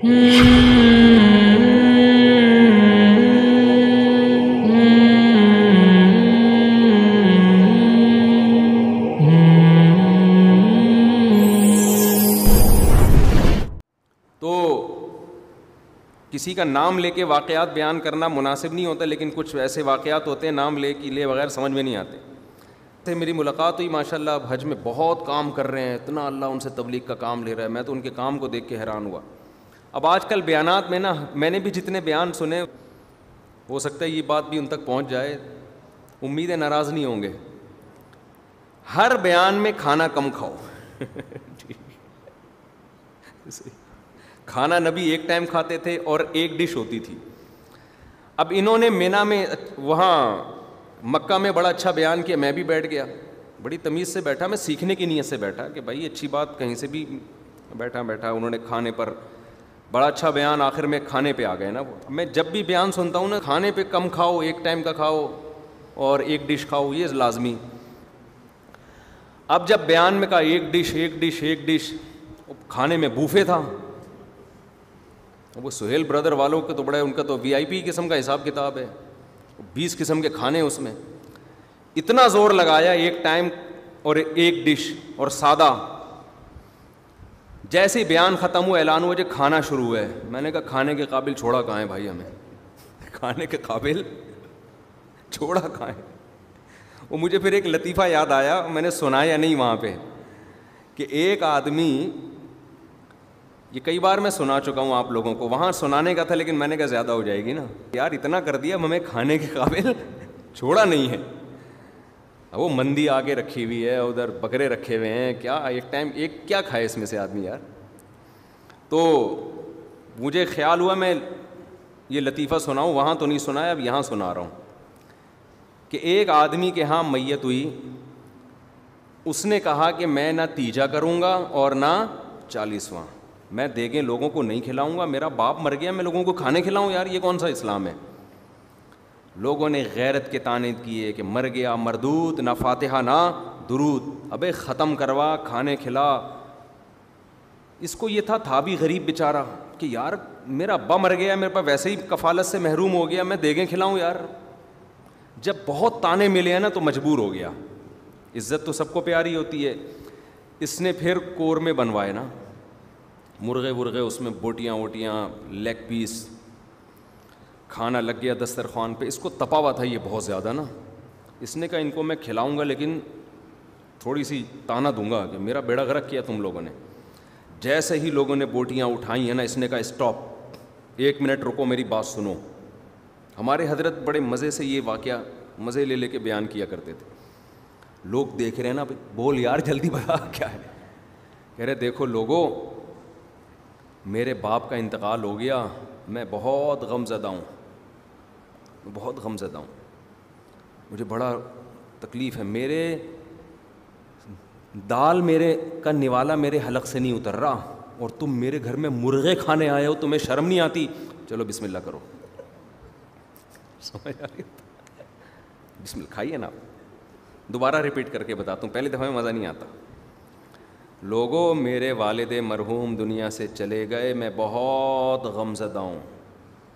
کسی کا نام لے کے واقعات بیان کرنا مناسب نہیں ہوتا، لیکن کچھ ایسے واقعات ہوتے ہیں نام لے کے لیے بغیر سمجھ میں نہیں آتے. میری ملاقات ہوئی ماشاء اللہ، اب حج میں بہت کام کر رہے ہیں، اتنا اللہ ان سے تبلیغ کا کام لے رہا ہے، میں تو ان کے کام کو دیکھ کے حیران ہوا. اب آج کل بیانات میں نا، میں نے بھی جتنے بیان سنے، ہو سکتا ہے یہ بات بھی ان تک پہنچ جائے، امیدیں ناراض نہیں ہوں گے. ہر بیان میں کھانا کم کھاؤ. کھانا نبی ایک ٹائم کھاتے تھے اور ایک ڈش ہوتی تھی. اب انہوں نے مینا میں، وہاں مکہ میں بڑا اچھا بیان کیا، میں بھی بیٹھ گیا، بڑی تمیز سے بیٹھا، میں سیکھنے کی نیت سے بیٹھا کہ بھائی اچھی بات کہیں سے بھی بیٹھا. انہوں نے کھانے پر بڑا اچھا بیان، آخر میں کھانے پہ آ گئے نا. میں جب بھی بیان سنتا ہوں نا، کھانے پہ کم کھاؤ، ایک ٹائم کا کھاؤ اور ایک ڈش کھاؤ، یہ لازمی. اب جب بیان میں کہا ایک ڈش، کھانے میں بوفے تھا. وہ سہیل بردر والوں کے تو بڑا، ان کا تو وی آئی پی قسم کا حساب کتاب ہے، 20 قسم کے کھانے اس میں. اتنا زور لگایا ایک ٹائم اور ایک ڈش اور سادہ. جیسے ہی بیان ختم ہوا، اعلان ہوا جو کھانا شروع ہوا ہے. میں نے کہا کھانے کے قابل چھوڑا کہاں ہے بھائی، ہمیں کھانے کے قابل چھوڑا کہاں ہے. وہ مجھے پھر ایک لطیفہ یاد آیا، میں نے سنایا نہیں وہاں پہ، کہ ایک آدمی، یہ کئی بار میں سنا چکا ہوں آپ لوگوں کو، وہاں سنانے کا تھا لیکن میں نے کہا زیادہ ہو جائے گی نا یار، اتنا کر دیا ہمیں کھانے کے قابل چھوڑا نہیں ہے. وہ مندی آگے رکھی ہوئی ہے، ادھر بکرے رکھے ہوئے ہیں، کیا ایک ٹائم ایک کیا کھائے اس میں سے آدمی یار. تو مجھے خیال ہوا میں یہ لطیفہ سناؤں، وہاں تو نہیں سنایا، اب یہاں سنا رہا ہوں. کہ ایک آدمی کے ہاں میت ہوئی، اس نے کہا کہ میں نہ تیجا کروں گا اور نہ 40واں، میں دیگیں لوگوں کو نہیں کھلاؤں گا، میرا باپ مر گیا میں لوگوں کو کھانے کھلاؤں، یار یہ کون سا اسلام ہے. لوگوں نے غیرت کے طعنے کیے کہ مر گیا مردود، نہ فاتحہ نہ درود، ابے ختم کروا، کھانے کھلا. اس کو یہ تھا بھی غریب بیچارہ کہ یار میرا ابا مر گیا، میرے پاس ویسے ہی کفالت سے محروم ہو گیا، میں دیگیں کھلاؤں یار. جب بہت طعنے ملے ہیں نا تو مجبور ہو گیا. عزت تو سب کو پیاری ہوتی ہے. اس نے پھر قورمے بنوائے نا، مرغے اس میں بوٹیاں ووٹیاں، لیگ پیس، کھانا لگ گیا دسترخوان پہ. اس کو تپا ہوا تھا یہ بہت زیادہ نا. اس نے کہا ان کو میں کھلاؤں گا لیکن تھوڑی سی طعنہ دوں گا کہ میرا بیڑا غرق کیا تم لوگوں نے. جیسے ہی لوگوں نے بوٹیاں اٹھائی ہیں نا، اس نے کہا اسٹاپ، 1 منٹ رکو، میری بات سنو. ہمارے حضرت بڑے مزے سے یہ واقعہ مزے لے کے بیان کیا کرتے تھے. لوگ دیکھ رہے ہیں نا، بول یار جلدی بتا کیا ہے. کہہ رہے دیکھو لوگوں، میرے باپ کا انتقال ہو گیا، میں بہت غم زدہ ہوں، مجھے بڑا تکلیف ہے. میرے دال میرے کا نوالا میرے حلق سے نہیں اتر رہا، اور تم میرے گھر میں مرغے کھانے آئے ہو، تمہیں شرم نہیں آتی؟ چلو بسم اللہ کرو. سمجھ آ رہی؟ بسم اللہ کھائیے نا. دوبارہ ریپیٹ کر کے بتاتا ہوں، پہلی دفعہ میں مزہ نہیں آتا. لوگوں، میرے والد مرحوم دنیا سے چلے گئے، میں بہت غم زدہ ہوں،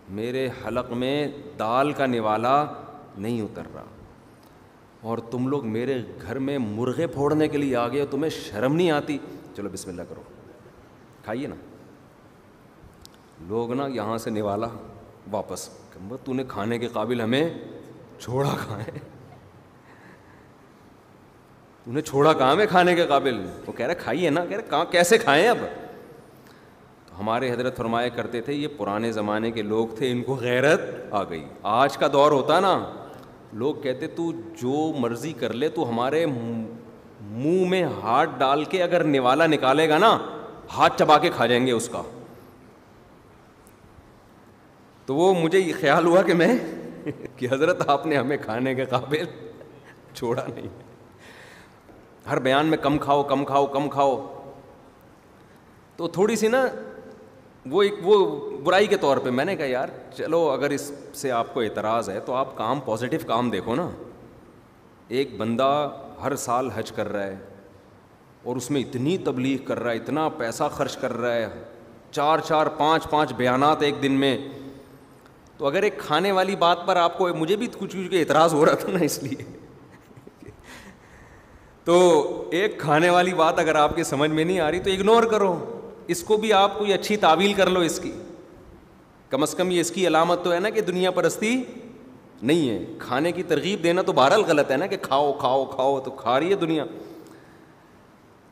میرے حلق میں دال کا نوالا نہیں اتر رہا، اور تم لوگ میرے گھر میں مرغے پھوڑنے کے لیے آ گئے ہو، تمہیں شرم نہیں آتی؟ چلو بسم اللہ کرو، کھائیے نا. لوگ نا یہاں سے نوالا واپس، تو نے کھانے کے قابل ہمیں چھوڑا کہاں ہے، تو نے چھوڑا کہاں میں کھانے کے قابل. وہ کہہ رہا کھائیے نا. کہہ رہے کہاں کیسے کھائیں اب. تو ہمارے حضرت فرمایا کرتے تھے یہ پرانے زمانے کے لوگ تھے، ان کو غیرت آ گئی. آج کا دور ہوتا نا، لوگ کہتے تو جو مرضی کر لے، تو ہمارے منہ میں ہاتھ ڈال کے اگر نوالا نکالے گا نا، ہاتھ چبا کے کھا جائیں گے اس کا. تو وہ مجھے یہ خیال ہوا کہ میں کہ حضرت آپ نے ہمیں کھانے کے قابل چھوڑا نہیں. ہر بیان میں کم کھاؤ. تو تھوڑی سی نا وہ برائی کے طور پہ میں نے کہا یار چلو اگر اس سے آپ کو اعتراض ہے تو آپ کام پازیٹیو کام دیکھو نا. ایک بندہ ہر سال حج کر رہا ہے اور اس میں اتنی تبلیغ کر رہا ہے، اتنا پیسہ خرچ کر رہا ہے، 4 4 5 5 بیانات ایک دن میں. تو اگر ایک کھانے والی بات پر آپ کو, مجھے بھی کچھ کچھ اعتراض ہو رہا تھا نا اس لیے, تو ایک کھانے والی بات اگر آپ کے سمجھ میں نہیں آ رہی تو اگنور کرو اس کو, بھی آپ کوئی اچھی تعویل کر لو اس کی, کم از کم یہ اس کی علامت تو ہے نا کہ دنیا پرستی نہیں ہے. کھانے کی ترغیب دینا تو بہرحال غلط ہے نا کہ کھاؤ کھاؤ کھاؤ, تو کھا رہی ہے دنیا.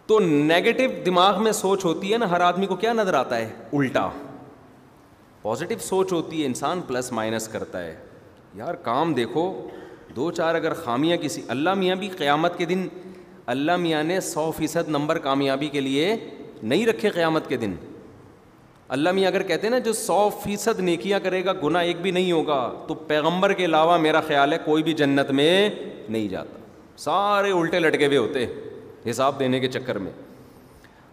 تو نیگیٹو دماغ میں سوچ ہوتی ہے نا, ہر آدمی کو کیا نظر آتا ہے الٹا. پازیٹیو سوچ ہوتی ہے, انسان پلس مائنس کرتا ہے. یار کام دیکھو, 2 4 اگر خامیاں کسی, اللہ میاں بھی قیامت کے دن, اللہ میاں نے 100% نمبر کامیابی کے لیے نہیں رکھے قیامت کے دن. اللہ میاں اگر کہتے ہیں نا جو 100% نیکیاں کرے گا گناہ ایک بھی نہیں ہوگا, تو پیغمبر کے علاوہ میرا خیال ہے کوئی بھی جنت میں نہیں جاتا. سارے الٹے لٹکے ہوئے ہوتے حساب دینے کے چکر میں.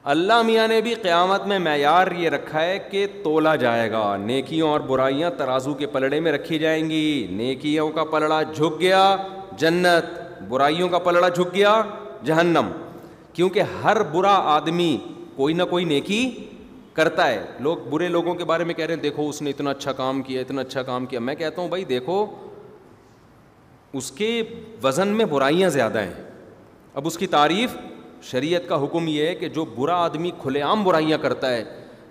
اللہ میاں نے بھی قیامت میں معیار یہ رکھا ہے کہ تولا جائے گا, نیکیوں اور برائیاں ترازو کے پلڑے میں رکھی جائیں گی. نیکیوں کا پلڑا جھک گیا جنت, برائیوں کا پلڑا جھک گیا جہنم. کیونکہ ہر برا آدمی کوئی نہ کوئی نیکی کرتا ہے. لوگ برے لوگوں کے بارے میں کہہ رہے ہیں دیکھو اس نے اتنا اچھا کام کیا, اتنا اچھا کام کیا. میں کہتا ہوں بھائی دیکھو اس کے وزن میں برائیاں زیادہ ہیں. اب اس کی تعریف, شریعت کا حکم یہ ہے کہ جو برا آدمی کھلے عام برائیاں کرتا ہے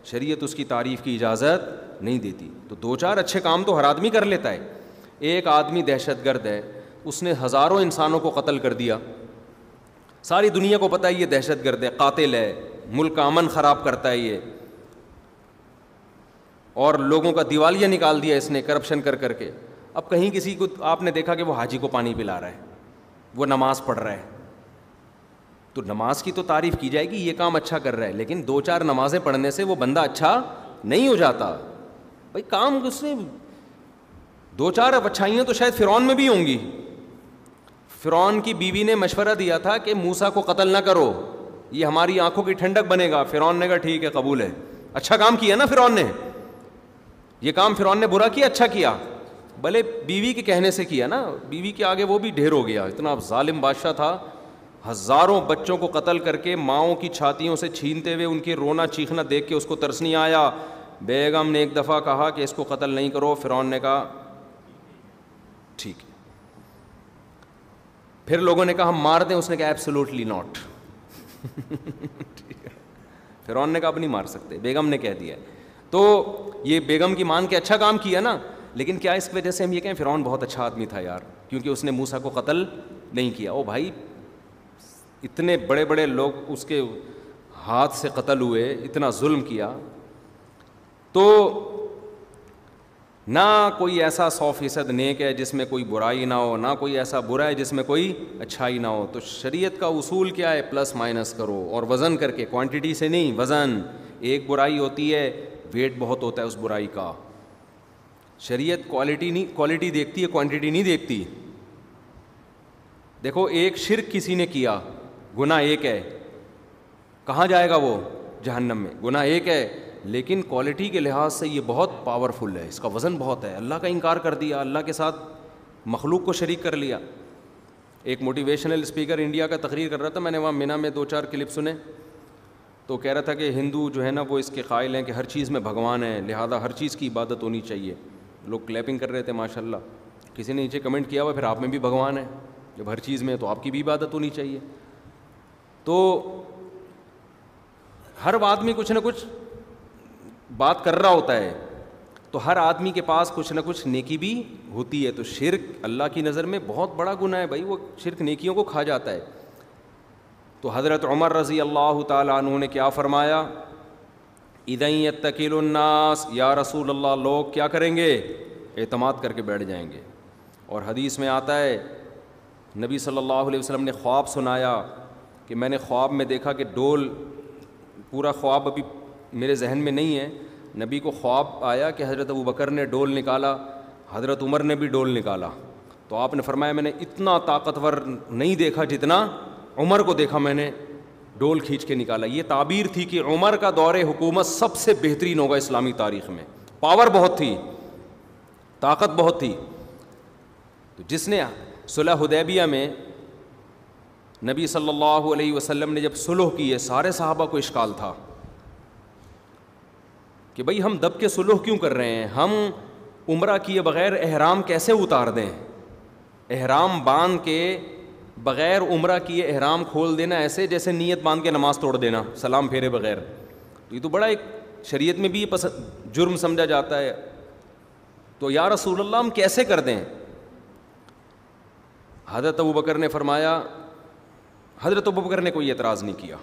شریعت اس کی تعریف کی اجازت نہیں دیتی. تو 2 4 اچھے کام تو ہر آدمی کر لیتا ہے. ایک آدمی دہشت گرد ہے, اس نے ہزاروں انسانوں کو قتل کر دیا, ساری دنیا کو پتہ ہے یہ دہشت گرد ہے, قاتل ہے, ملک کا امن خراب کرتا ہے یہ, اور لوگوں کا دیوالیہ نکال دیا اس نے کرپشن کر کر کے. اب کہیں کسی کو آپ نے دیکھا کہ وہ حاجی کو پانی پلا رہا ہے, وہ نماز پڑھ رہا ہے, تو نماز کی تو تعریف کی جائے گی یہ کام اچھا کر رہا ہے, لیکن 2 4 نمازیں پڑھنے سے وہ بندہ اچھا نہیں ہو جاتا. بھائی کام اس نے 2 4 اچھائیاں تو شاید فرعون میں بھی ہوں گی. فرعون کی بیوی نے مشورہ دیا تھا کہ موسیٰ کو قتل نہ کرو, یہ ہماری آنکھوں کی ٹھنڈک بنے گا. فرعون نے کہا ٹھیک ہے قبول ہے. اچھا کام کیا نا فرعون نے, یہ کام فرعون نے برا کیا اچھا کیا, بھلے بیوی کے کہنے سے کیا نا, بیوی کے آگے وہ بھی ڈھیر ہو گیا. اتنا ظالم بادشاہ تھا, ہزاروں بچوں کو قتل کر کے ماؤں کی چھاتیوں سے چھینتے ہوئے ان کے رونا چیخنا دیکھ کے اس کو ترس نہیں آیا. بیگم نے ایک دفعہ کہا کہ اس کو قتل نہیں کرو, فرعون نے کہا ٹھیک ہے. پھر لوگوں نے کہا ہم مار دیں, اس نے کہا ایبسولوٹلی ناٹ. فرعون نے کہا اب نہیں مار سکتے, بیگم نے کہہ دیا. تو یہ بیگم کی مان کے اچھا کام کیا نا, لیکن کیا اس وجہ سے ہم یہ کہیں فرعون بہت اچھا آدمی تھا یار کیونکہ اس نے موسیٰ کو قتل نہیں کیا؟ او بھائی اتنے بڑے بڑے لوگ اس کے ہاتھ سے قتل ہوئے, اتنا ظلم کیا. تو نہ کوئی ایسا 100% نیک ہے جس میں کوئی برائی نہ ہو, نہ کوئی ایسا برا ہے جس میں کوئی اچھائی نہ ہو. تو شریعت کا اصول کیا ہے؟ پلس مائنس کرو, اور وزن کر کے, کوانٹٹی سے نہیں وزن. ایک برائی ہوتی ہے ویٹ بہت ہوتا ہے اس برائی کا. شریعت کوالٹی دیکھتی ہے, کوانٹٹی نہیں دیکھتی. دیکھو ایک شرک کسی نے کیا, گناہ ایک ہے, کہاں جائے گا وہ؟ جہنم میں. گناہ ایک ہے لیکن کوالٹی کے لحاظ سے یہ بہت پاورفل ہے, اس کا وزن بہت ہے. اللہ کا انکار کر دیا, اللہ کے ساتھ مخلوق کو شریک کر لیا. ایک موٹیویشنل اسپیکر انڈیا کا تقریر کر رہا تھا, میں نے وہاں مینا میں 2-4 کلپ سنے, تو کہہ رہا تھا کہ ہندو جو ہے نا وہ اس کے قائل ہیں کہ ہر چیز میں بھگوان ہے, لہذا ہر چیز کی عبادت ہونی چاہیے. لوگ کلیپنگ کر رہے تھے ماشاء اللہ. کسی نے نیچے کمنٹ کیا ہوا پھر آپ میں بھی بھگوان ہے, جب ہر چیز میں تو آپ کی بھی عبادت ہونی چاہیے. تو ہر آدمی کچھ نہ کچھ بات کر رہا ہوتا ہے, تو ہر آدمی کے پاس کچھ نہ کچھ نیکی بھی ہوتی ہے. تو شرک اللہ کی نظر میں بہت بڑا گناہ ہے بھائی, وہ شرک نیکیوں کو کھا جاتا ہے. تو حضرت عمر رضی اللہ تعالیٰ عنہ نے کیا فرمایا؟ اذا یتکل الناس, یا رسول اللہ لوگ کیا کریں گے؟ اعتماد کر کے بیٹھ جائیں گے. اور حدیث میں آتا ہے نبی صلی اللہ علیہ وسلم نے خواب سنایا کہ میں نے خواب میں دیکھا کہ ڈول, پورا خواب ابھی میرے ذہن میں نہیں ہے, نبی کو خواب آیا کہ حضرت ابوبکر نے ڈول نکالا, حضرت عمر نے بھی ڈول نکالا. تو آپ نے فرمایا میں نے اتنا طاقتور نہیں دیکھا جتنا عمر کو دیکھا میں نے ڈول کھینچ کے نکالا. یہ تعبیر تھی کہ عمر کا دور حکومت سب سے بہترین ہوگا اسلامی تاریخ میں, پاور بہت تھی, طاقت بہت تھی. تو جس نے صلح حدیبیہ میں نبی صلی اللہ علیہ وسلم نے جب صلح کی ہے, سارے صحابہ کو اشکال تھا, کہ بھئی ہم دب کے سلوح کیوں کر رہے ہیں, ہم عمرہ کیے بغیر احرام کیسے اتار دیں, احرام باندھ کے بغیر عمرہ کیے احرام کھول دینا ایسے جیسے نیت باندھ کے نماز توڑ دینا سلام پھیرے بغیر. تو یہ تو بڑا ایک شریعت میں بھی جرم سمجھا جاتا ہے. تو یا رسول اللہ ہم کیسے کر دیں؟ حضرت ابوبکر نے فرمایا, حضرت ابوبکر نے کوئی اعتراض نہیں کیا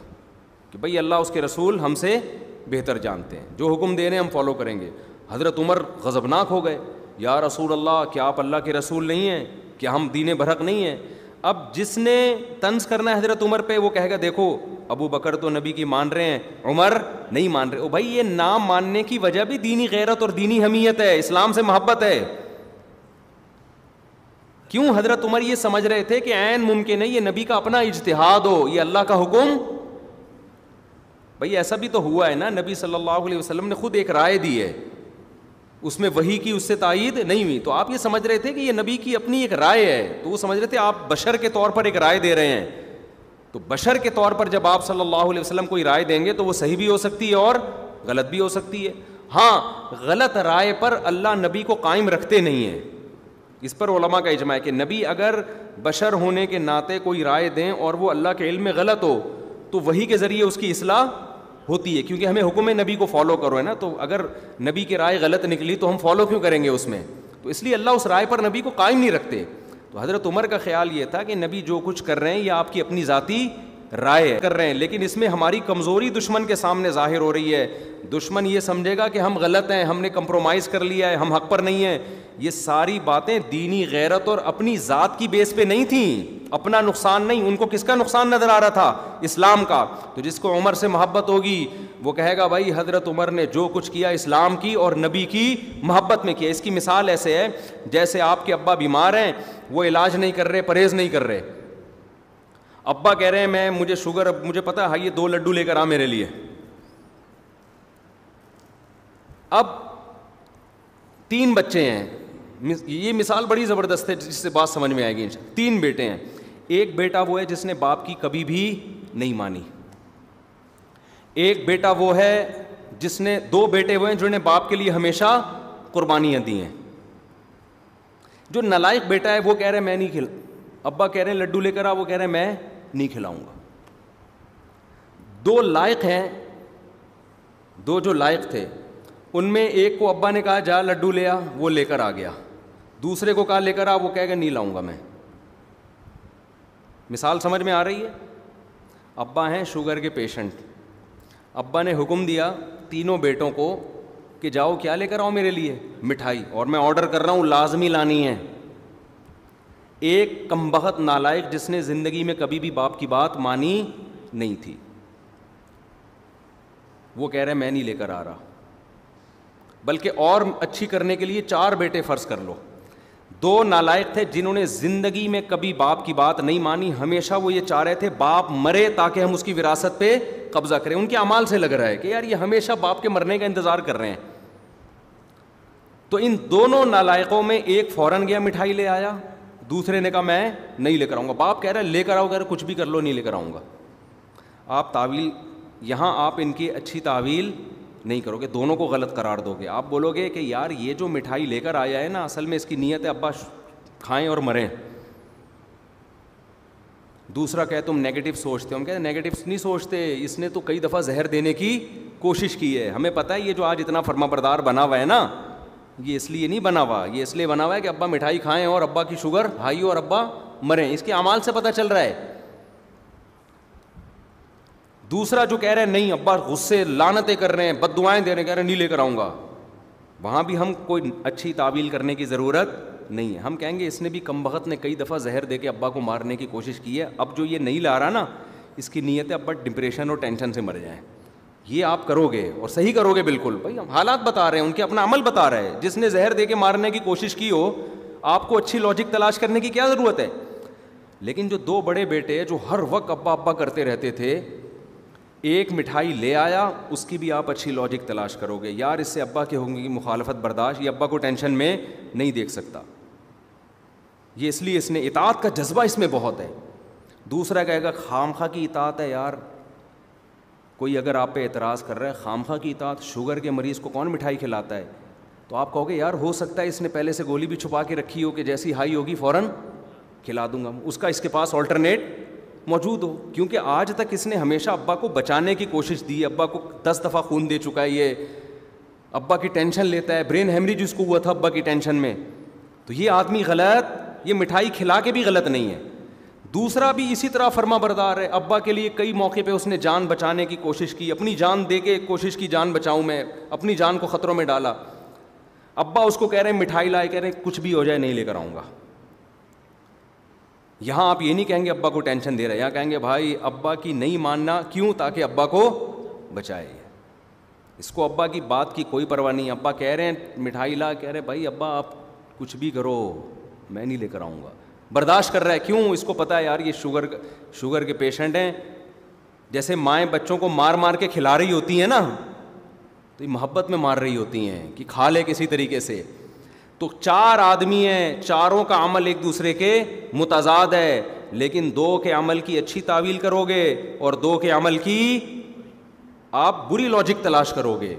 کہ بھئی اللہ اس کے رسول ہم سے بہتر جانتے ہیں, جو حکم دے رہے ہیں ہم فالو کریں گے. حضرت عمر غضبناک ہو گئے, یا رسول اللہ کیا آپ اللہ کے رسول نہیں ہیں, کیا ہم دین برحق نہیں ہیں؟ اب جس نے طنز کرنا ہے حضرت عمر پہ وہ کہے گا دیکھو ابو بکر تو نبی کی مان رہے ہیں, عمر نہیں مان رہے. او بھائی یہ نام ماننے کی وجہ بھی دینی غیرت اور دینی حمیت ہے, اسلام سے محبت ہے. کیوں حضرت عمر یہ سمجھ رہے تھے کہ عین ممکن ہے یہ نبی کا اپنا اجتہاد ہو, یہ اللہ کا حکم. بھائی ایسا بھی تو ہوا ہے نا, نبی صلی اللہ علیہ وسلم نے خود ایک رائے دی ہے, اس میں وحی کی اس سے تائید نہیں ہوئی. تو آپ یہ سمجھ رہے تھے کہ یہ نبی کی اپنی ایک رائے ہے, تو وہ سمجھ رہے تھے آپ بشر کے طور پر ایک رائے دے رہے ہیں. تو بشر کے طور پر جب آپ صلی اللہ علیہ وسلم کوئی رائے دیں گے تو وہ صحیح بھی ہو سکتی ہے اور غلط بھی ہو سکتی ہے. ہاں غلط رائے پر اللہ نبی کو قائم رکھتے نہیں ہیں, اس پر علماء کا اجماع ہے کہ نبی اگر بشر ہونے کے ناطے کوئی رائے دیں اور وہ اللہ کے علم میں غلط ہو تو وحی کے ذریعے اس کی اصلاح ہوتی ہے, کیونکہ ہمیں حکم نبی کو فالو کرو ہے نا. تو اگر نبی کی رائے غلط نکلی تو ہم فالو کیوں کریں گے اس میں؟ تو اس لیے اللہ اس رائے پر نبی کو قائم نہیں رکھتے. تو حضرت عمر کا خیال یہ تھا کہ نبی جو کچھ کر رہے ہیں یہ آپ کی اپنی ذاتی رائے کر رہے ہیں, لیکن اس میں ہماری کمزوری دشمن کے سامنے ظاہر ہو رہی ہے. دشمن یہ سمجھے گا کہ ہم غلط ہیں, ہم نے کمپرومائز کر لیا ہے, ہم حق پر نہیں ہیں. یہ ساری باتیں دینی غیرت اور اپنی ذات کی بیس پہ نہیں تھیں, اپنا نقصان نہیں. ان کو کس کا نقصان نظر آ رہا تھا؟ اسلام کا. تو جس کو عمر سے محبت ہوگی وہ کہے گا بھائی حضرت عمر نے جو کچھ کیا اسلام کی اور نبی کی محبت میں کیا. اس کی مثال ایسے ہے جیسے آپ کے ابا بیمار ہیں, وہ علاج نہیں کر رہے, پرہیز نہیں کر رہے. ابا کہہ رہے ہیں مجھے شوگر, مجھے پتا ہے یہ 2 لڈو لے کر آ میرے لیے. اب 3 بچے ہیں, یہ مثال بڑی زبردست ہے جس سے بات سمجھ میں آئے گی. 3 بیٹے ہیں, ایک بیٹا وہ ہے جس نے باپ کی کبھی بھی نہیں مانی, ایک بیٹا وہ ہے جس نے 2 بیٹے وہ ہیں جنہوں نے باپ کے لیے ہمیشہ قربانیاں دی ہیں. جو نالائق بیٹا ہے وہ کہہ رہے ہیں میں نہیں کھلا, ابا کہہ رہے ہیں لڈو لے کر آ, وہ کہہ رہے ہیں میں نہیں کھلاؤں گا. 2 لائق ہیں, 2 جو لائق تھے ان میں ایک کو ابا نے کہا جا لڈو لے آ, وہ لے کر آ گیا. دوسرے کو کہا لے کر آ, وہ کہے گا نہیں لاؤں گا میں. مثال سمجھ میں آ رہی ہے؟ ابا ہیں شوگر کے پیشنٹ, ابا نے حکم دیا تینوں بیٹوں کو کہ جاؤ کیا لے کر آؤ میرے لیے؟ مٹھائی, اور میں آرڈر کر رہا ہوں لازمی لانی ہے. ایک کمبخت نالائق جس نے زندگی میں کبھی بھی باپ کی بات مانی نہیں تھی, وہ کہہ رہے میں نہیں لے کر آ رہا. بلکہ اور اچھی کرنے کے لیے 4 بیٹے فرض کر لو. 2 نالائق تھے جنہوں نے زندگی میں کبھی باپ کی بات نہیں مانی, ہمیشہ وہ یہ چاہ رہے تھے باپ مرے تاکہ ہم اس کی وراثت پہ قبضہ کریں. ان کے اعمال سے لگ رہا ہے کہ یار یہ ہمیشہ باپ کے مرنے کا انتظار کر رہے ہیں. تو ان دونوں نالائقوں میں ایک فوراً گیا مٹھائی لے آیا, دوسرے نے کہا میں نہیں لے کر آؤں گا. باپ کہہ رہا ہے لے کر آؤ, کہہ رہا کچھ بھی کر لو نہیں لے کر آؤں گا. آپ تعویل یہاں آپ ان کی اچھی تعویل نہیں کرو گے, دونوں کو غلط قرار دو گے. آپ بولو گے کہ یار یہ جو مٹھائی لے کر آیا ہے نا اصل میں اس کی نیت ہے ابا کھائیں اور مریں. دوسرا کہ تم نیگیٹو سوچتے ہو. ہم کہتے ہیں نیگیٹو نہیں سوچتے, اس نے تو کئی دفعہ زہر دینے کی کوشش کی ہے. ہمیں پتہ ہے یہ جو آج اتنا فرما بردار بنا ہوا ہے نا یہ اس لیے نہیں بنا ہوا, یہ اس لیے بنا ہوا ہے کہ ابا مٹھائی کھائیں اور ابا کی شوگر ہائی اور ابا مریں. اس کے اعمال سے پتہ چل رہا ہے. دوسرا جو کہہ رہے ہیں نہیں ابا غصے لعنتیں کر رہے ہیں, بد دعائیں دے رہے ہیں, کہہ رہے ہیں نہیں لے کر آؤں گا, وہاں بھی ہم کوئی اچھی تعویل کرنے کی ضرورت نہیں ہے. ہم کہیں گے اس نے بھی کمبخت نے کئی دفعہ زہر دے کے ابا کو مارنے کی کوشش کی ہے. اب جو یہ نہیں لا رہا نا اس کی نیت ہے ابا ڈپریشن اور ٹینشن سے مر جائیں. یہ آپ کرو گے اور صحیح کرو گے بالکل. بھائی ہم حالات بتا رہے ہیں, ان کے اپنا عمل بتا رہے ہیں. جس نے زہر دے کے مارنے کی کوشش کی ہو آپ کو اچھی لاجک تلاش کرنے کی کیا ضرورت ہے. لیکن جو 2 بڑے بیٹے جو ہر وقت ابا ابا کرتے رہتے تھے, ایک مٹھائی لے آیا اس کی بھی آپ اچھی لاجک تلاش کرو گے, یار اس سے ابا کے ہوں گی مخالفت برداشت, یہ ابا کو ٹینشن میں نہیں دیکھ سکتا. یہ اس لیے اس نے اطاعت کا جذبہ اس میں بہت ہے. دوسرا کہے گا خام خواہ کی اطاعت ہے یار, کوئی اگر آپ پہ اعتراض کر رہا ہے خامخواہ کی اطاعت، شوگر کے مریض کو کون مٹھائی کھلاتا ہے؟ تو آپ کہو گے یار ہو سکتا ہے اس نے پہلے سے گولی بھی چھپا کے رکھی ہو کہ جیسی ہائی ہوگی فوراً کھلا دوں گا، اس کا اس کے پاس آلٹرنیٹ موجود ہو. کیونکہ آج تک اس نے ہمیشہ ابا کو بچانے کی کوشش دی، ابا کو 10 دفعہ خون دے چکا ہے، یہ ابا کی ٹینشن لیتا ہے، برین ہیمریج جس کو ہوا تھا ابا کی ٹینشن میں. تو یہ آدمی غلط، یہ مٹھائی کھلا کے بھی غلط نہیں ہے. دوسرا بھی اسی طرح فرما بردار ہے، ابا کے لیے کئی موقع پہ اس نے جان بچانے کی کوشش کی، اپنی جان دے کے کوشش کی جان بچاؤں میں، اپنی جان کو خطروں میں ڈالا. ابا اس کو کہہ رہے ہیں مٹھائی لائے، کہہ رہے ہیں کچھ بھی ہو جائے نہیں لے کر آؤں گا. یہاں آپ یہ نہیں کہیں گے ابا کو ٹینشن دے رہا ہے، یہاں کہیں گے بھائی ابا کی نہیں ماننا، کیوں؟ تاکہ ابا کو بچائے. اس کو ابا کی بات کی کوئی پرواہ نہیں. ابا کہہ رہے ہیں مٹھائی لا، کہہ رہے بھائی ابا آپ کچھ بھی کرو میں نہیں لے کر آؤں گا. برداشت کر رہا ہے، کیوں؟ اس کو پتہ ہے یار یہ شوگر کے پیشنٹ ہیں. جیسے مائیں بچوں کو مار مار کے کھلا رہی ہوتی ہیں نا، تو یہ محبت میں مار رہی ہوتی ہیں کہ کھا لے کسی طریقے سے. تو 4 آدمی ہیں، چاروں کا عمل ایک دوسرے کے متضاد ہے، لیکن 2 کے عمل کی اچھی تعویل کرو گے اور 2 کے عمل کی آپ بری لاجک تلاش کرو گے.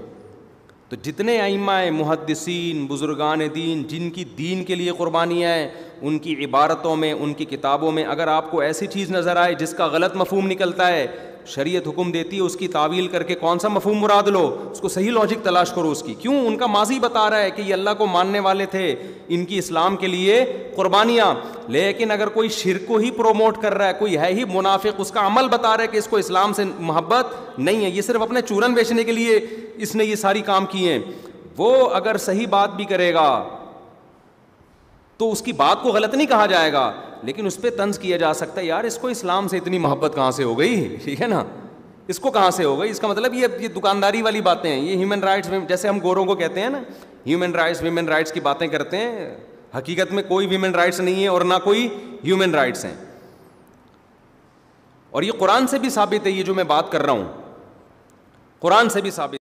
تو جتنے ائمہ محدثین بزرگان دین جن کی دین کے لیے قربانیاں ہیں، ان کی عبارتوں میں، ان کی کتابوں میں اگر آپ کو ایسی چیز نظر آئے جس کا غلط مفہوم نکلتا ہے، شریعت حکم دیتی ہے اس کی تعویل کر کے کون سا مفہوم مراد لو، اس کو صحیح لاجک تلاش کرو اس کی. کیوں؟ ان کا ماضی بتا رہا ہے کہ یہ اللہ کو ماننے والے تھے، ان کی اسلام کے لیے قربانیاں. لیکن اگر کوئی شرک کو ہی پروموٹ کر رہا ہے، کوئی ہے ہی منافق، اس کا عمل بتا رہا ہے کہ اس کو اسلام سے محبت نہیں ہے، یہ صرف اپنے چورن بیچنے کے لیے اس نے یہ ساری کام کیے ہیں، وہ اگر صحیح بات بھی کرے گا تو اس کی بات کو غلط نہیں کہا جائے گا، لیکن اس پہ طنز کیا جا سکتا ہے یار اس کو اسلام سے اتنی محبت کہاں سے ہو گئی، ٹھیک ہے نا، اس کو کہاں سے ہو گئی. اس کا مطلب یہ دکانداری والی باتیں ہیں، یہ ہیومن رائٹس، جیسے ہم گوروں کو کہتے ہیں نا ہیومن رائٹس ویمن رائٹس کی باتیں کرتے ہیں، حقیقت میں کوئی ویمن رائٹس نہیں ہے اور نہ کوئی ہیومن رائٹس ہیں. اور یہ قرآن سے بھی ثابت ہے، یہ جو میں بات کر رہا ہوں قرآن سے بھی ثابت